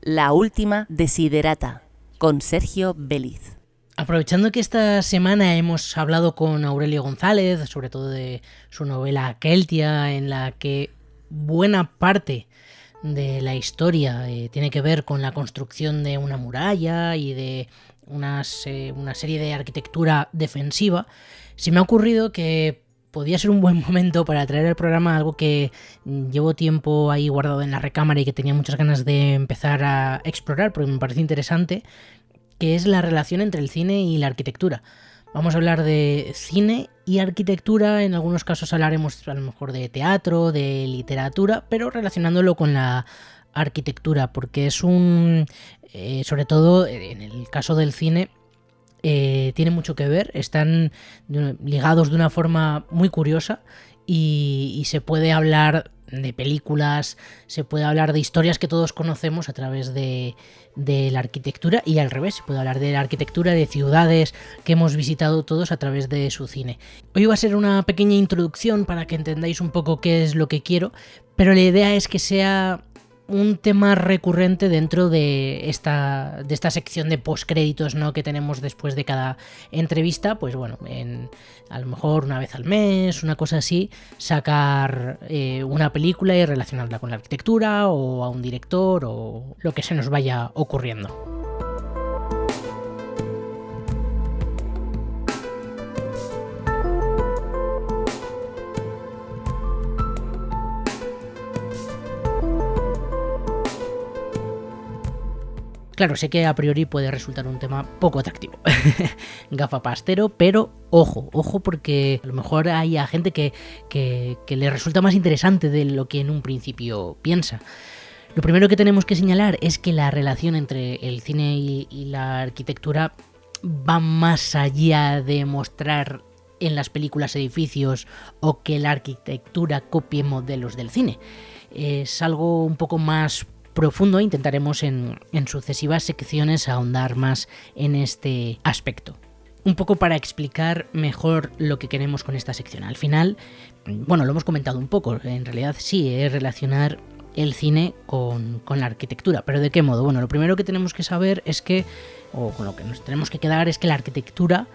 La última desiderata, con Sergio Béliz. Aprovechando que esta semana hemos hablado con Aurelio González, sobre todo de su novela Keltia, en la que buena parte de la historia tiene que ver con la construcción de una muralla y de una serie de arquitectura defensiva, se me ha ocurrido que podía ser un buen momento para traer al programa algo que llevo tiempo ahí guardado en la recámara y que tenía muchas ganas de empezar a explorar porque me parece interesante, que es la relación entre el cine y la arquitectura. Vamos a hablar de cine y arquitectura, en algunos casos hablaremos a lo mejor de teatro, de literatura, pero relacionándolo con la arquitectura, porque es sobre todo en el caso del cine, tiene mucho que ver, están ligados de una forma muy curiosa y se puede hablar de películas, se puede hablar de historias que todos conocemos a través de la arquitectura y al revés, se puede hablar de la arquitectura de ciudades que hemos visitado todos a través de su cine. Hoy va a ser una pequeña introducción para que entendáis un poco qué es lo que quiero, pero la idea es que sea un tema recurrente dentro de esta sección de postcréditos, ¿no?, que tenemos después de cada entrevista. Pues bueno, a lo mejor una vez al mes, una cosa así, sacar una película y relacionarla con la arquitectura o a un director o lo que se nos vaya ocurriendo. Claro, sé que a priori puede resultar un tema poco atractivo, gafapastero, pero ojo, porque a lo mejor hay a gente que le resulta más interesante de lo que en un principio piensa. Lo primero que tenemos que señalar es que la relación entre el cine y la arquitectura va más allá de mostrar en las películas edificios o que la arquitectura copie modelos del cine. Es algo un poco más profundo. Intentaremos en sucesivas secciones ahondar más en este aspecto. Un poco para explicar mejor lo que queremos con esta sección. Al final, bueno, lo hemos comentado un poco, en realidad sí, es relacionar el cine con la arquitectura. ¿Pero de qué modo? Bueno, lo primero que tenemos que saber es que, o con lo que nos tenemos que quedar, es que la arquitectura,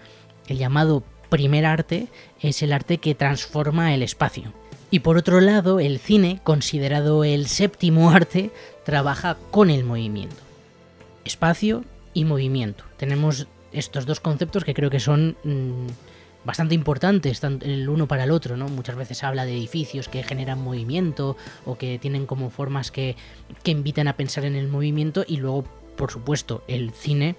el llamado primer arte, es el arte que transforma el espacio. Y por otro lado, el cine, considerado el séptimo arte, trabaja con el movimiento. Espacio y movimiento. Tenemos estos dos conceptos que creo que son bastante importantes, tanto el uno para el otro, ¿no? Muchas veces se habla de edificios que generan movimiento o que tienen como formas que invitan a pensar en el movimiento, y luego, por supuesto, el cine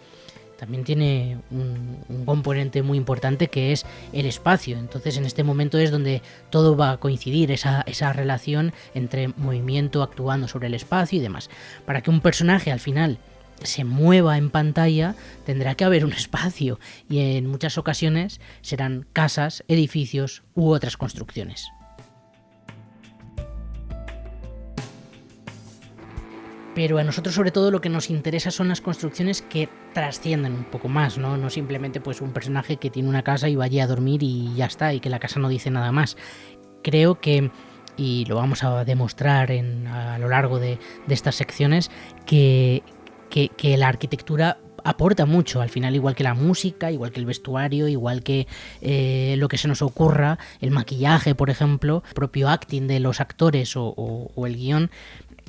también tiene un componente muy importante que es el espacio. Entonces en este momento es donde todo va a coincidir, esa relación entre movimiento actuando sobre el espacio y demás. Para que un personaje al final se mueva en pantalla tendrá que haber un espacio, y en muchas ocasiones serán casas, edificios u otras construcciones. Pero a nosotros sobre todo lo que nos interesa son las construcciones que trascienden un poco más, ¿no? No simplemente pues un personaje que tiene una casa y va allí a dormir y ya está, y que la casa no dice nada más. Creo que, y lo vamos a demostrar a lo largo de estas secciones, que la arquitectura aporta mucho, al final, igual que la música, igual que el vestuario, igual que lo que se nos ocurra, el maquillaje, por ejemplo, el propio acting de los actores o el guión.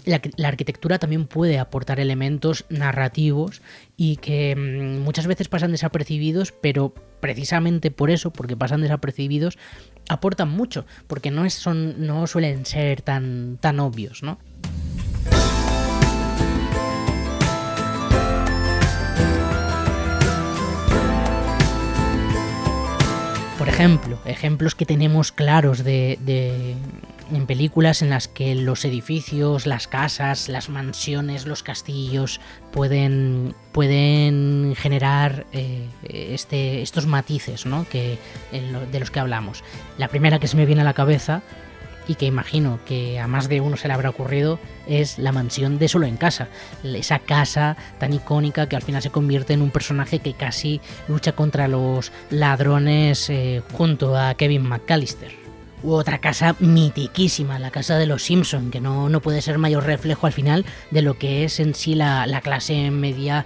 La arquitectura también puede aportar elementos narrativos y que muchas veces pasan desapercibidos, pero precisamente por eso, porque pasan desapercibidos, aportan mucho, porque no suelen ser tan obvios, ¿no? Por ejemplo, ejemplos que tenemos claros en películas en las que los edificios, las casas, las mansiones, los castillos pueden generar estos matices, ¿no?, de los que hablamos. La primera que se me viene a la cabeza, y que imagino que a más de uno se le habrá ocurrido, es la mansión de Solo en Casa. Esa casa tan icónica que al final se convierte en un personaje que casi lucha contra los ladrones junto a Kevin McAllister. U otra casa mitiquísima, la casa de los Simpson, que no puede ser mayor reflejo al final de lo que es en sí la clase media,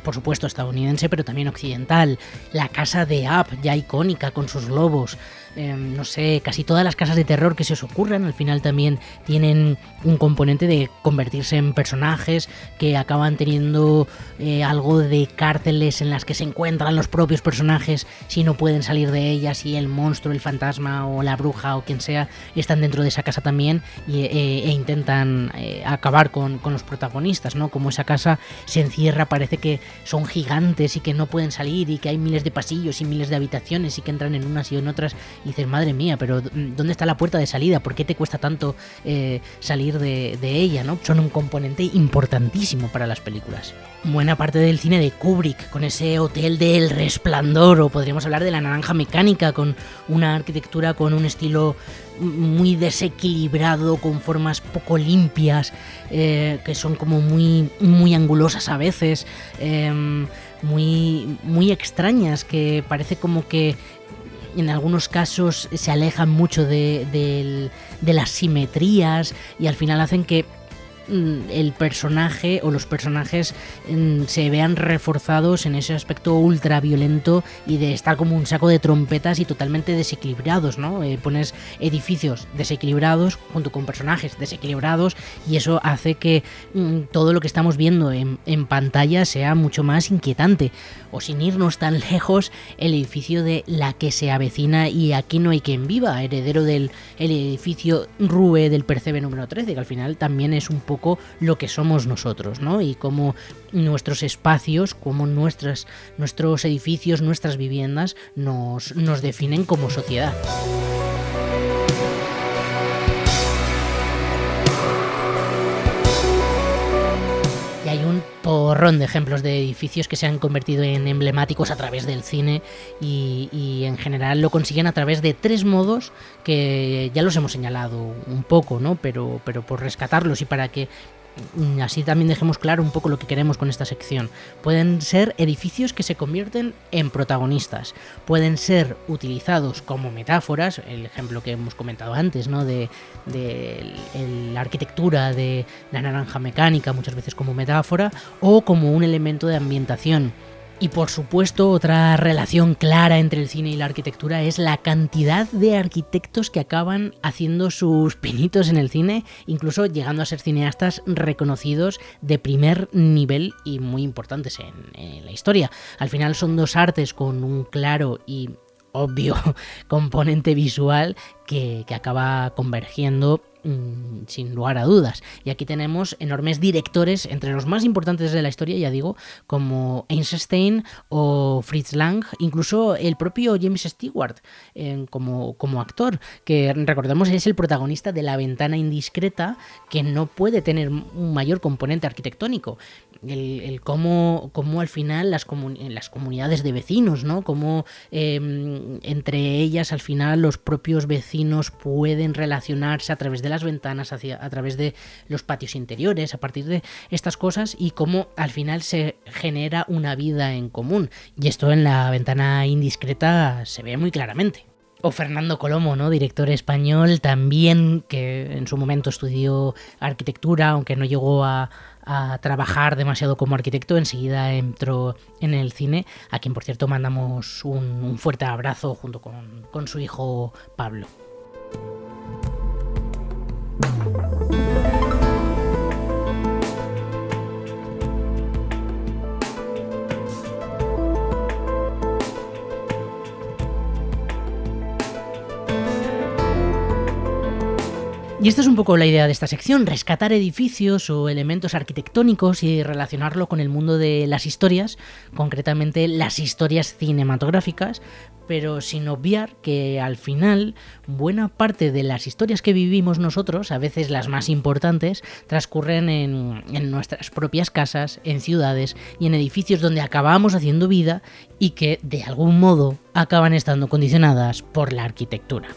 por supuesto estadounidense, pero también occidental. La casa de Up, ya icónica con sus globos. No sé, casi todas las casas de terror que se os ocurran al final también tienen un componente de convertirse en personajes que acaban teniendo algo de cárceles en las que se encuentran los propios personajes si no pueden salir de ellas, y el monstruo, el fantasma o la bruja o quien sea están dentro de esa casa también e intentan acabar con los protagonistas, ¿no? Como esa casa se encierra, parece que son gigantes y que no pueden salir y que hay miles de pasillos y miles de habitaciones y que entran en unas y en otras. Y dices, madre mía, pero ¿dónde está la puerta de salida? ¿Por qué te cuesta tanto salir de ella, ¿no? Son un componente importantísimo para las películas. Buena parte del cine de Kubrick, con ese hotel del Resplandor, o podríamos hablar de La Naranja Mecánica, con una arquitectura con un estilo muy desequilibrado, con formas poco limpias, que son como muy angulosas a veces, muy extrañas, que parece como que en algunos casos se alejan mucho de las simetrías y al final hacen que el personaje o los personajes se vean reforzados en ese aspecto ultra violento y de estar como un saco de trompetas y totalmente desequilibrados, ¿no? Pones edificios desequilibrados junto con personajes desequilibrados y eso hace que todo lo que estamos viendo en pantalla sea mucho más inquietante. O sin irnos tan lejos, el edificio de La que se avecina y Aquí no hay quien viva, heredero del el edificio Rue del Percebe número 13, que al final también es un poco lo que somos nosotros, ¿no? Y cómo nuestros espacios, cómo nuestros edificios, nuestras viviendas nos definen como sociedad. Y hay un porrón de ejemplos de edificios que se han convertido en emblemáticos a través del cine y en general lo consiguen a través de 3 modos que ya los hemos señalado un poco, ¿no? Pero por rescatarlos y para que así también dejemos claro un poco lo que queremos con esta sección. Pueden ser edificios que se convierten en protagonistas, pueden ser utilizados como metáforas, el ejemplo que hemos comentado antes, ¿no? de la arquitectura de La Naranja Mecánica, muchas veces como metáfora o como un elemento de ambientación. Y por supuesto, otra relación clara entre el cine y la arquitectura es la cantidad de arquitectos que acaban haciendo sus pinitos en el cine, incluso llegando a ser cineastas reconocidos de primer nivel y muy importantes en la historia. Al final son 2 artes con un claro y obvio componente visual que acaba convergiendo sin lugar a dudas. Y aquí tenemos enormes directores, entre los más importantes de la historia, ya digo, como Eisenstein o Fritz Lang, incluso el propio James Stewart como actor, que recordemos es el protagonista de La Ventana Indiscreta, que no puede tener un mayor componente arquitectónico. El cómo al final las comunidades de vecinos, ¿no? Cómo entre ellas al final los propios vecinos pueden relacionarse a través de las ventanas, a través de los patios interiores, a partir de estas cosas, y cómo al final se genera una vida en común. Y esto en La Ventana Indiscreta se ve muy claramente. O Fernando Colomo, ¿no? Director español también, que en su momento estudió arquitectura, aunque no llegó a trabajar demasiado como arquitecto, enseguida entró en el cine, a quien por cierto mandamos un fuerte abrazo junto con su hijo Pablo. Y esta es un poco la idea de esta sección, rescatar edificios o elementos arquitectónicos y relacionarlo con el mundo de las historias, concretamente las historias cinematográficas, pero sin obviar que al final buena parte de las historias que vivimos nosotros, a veces las más importantes, transcurren en nuestras propias casas, en ciudades y en edificios donde acabamos haciendo vida y que de algún modo acaban estando condicionadas por la arquitectura.